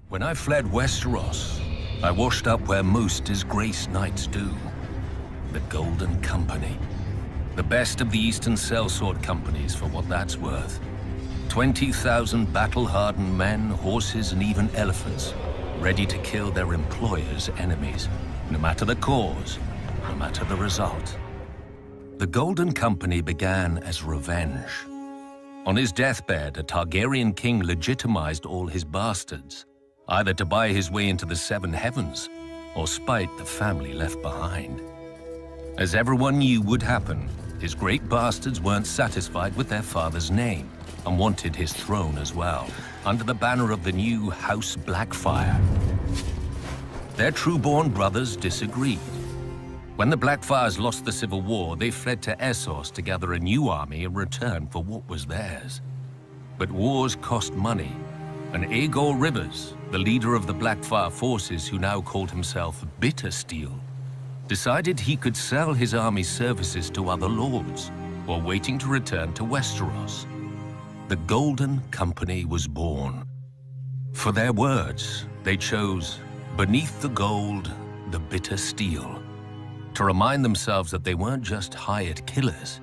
When I fled Westeros, I washed up where most disgraced knights do. The Golden Company. The best of the Eastern sellsword companies, for what that's worth. 20,000 battle-hardened men, horses, and even elephants, ready to kill their employers' enemies, no matter the cause, no matter the result. The Golden Company began as revenge. On his deathbed, a Targaryen king legitimized all his bastards, either to buy his way into the Seven Heavens or spite the family left behind. As everyone knew would happen, his great bastards weren't satisfied with their father's name and wanted his throne as well, under the banner of the new House Blackfyre. Their true-born brothers disagreed. When the Blackfyres lost the civil war, they fled to Essos to gather a new army in return for what was theirs. But wars cost money, and Aegor Rivers, the leader of the Blackfyre forces who now called himself Bittersteel, decided he could sell his army's services to other lords while waiting to return to Westeros. The Golden Company was born. For their words, they chose, "Beneath the gold, the bitter steel," to remind themselves that they weren't just hired killers,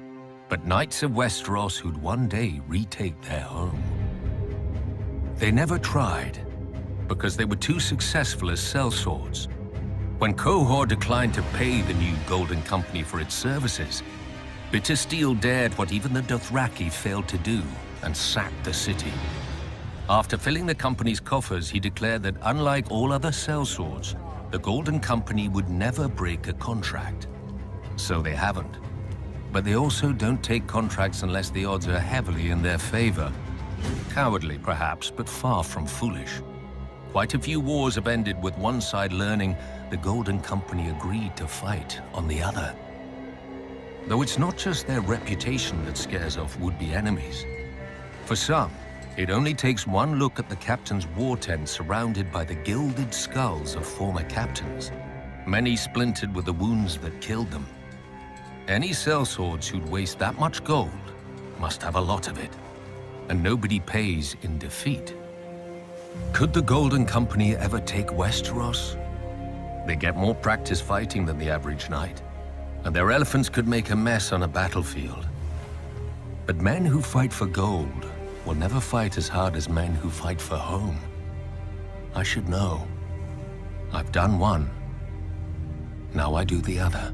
but knights of Westeros who'd one day retake their home. They never tried, because they were too successful as sellswords. When Qohor declined to pay the new Golden Company for its services, Bittersteel dared what even the Dothraki failed to do, and sacked the city. After filling the company's coffers, he declared that unlike all other sellswords, the Golden Company would never break a contract. So they haven't. But they also don't take contracts unless the odds are heavily in their favor. Cowardly, perhaps, but far from foolish. Quite a few wars have ended with one side learning the Golden Company agreed to fight on the other. Though it's not just their reputation that scares off would-be enemies. For some, it only takes one look at the captain's war tent surrounded by the gilded skulls of former captains, many splintered with the wounds that killed them. Any sellswords who'd waste that much gold must have a lot of it, and nobody pays in defeat. Could the Golden Company ever take Westeros? They get more practice fighting than the average knight, and their elephants could make a mess on a battlefield. But men who fight for gold will never fight as hard as men who fight for home. I should know. I've done one. Now I do the other.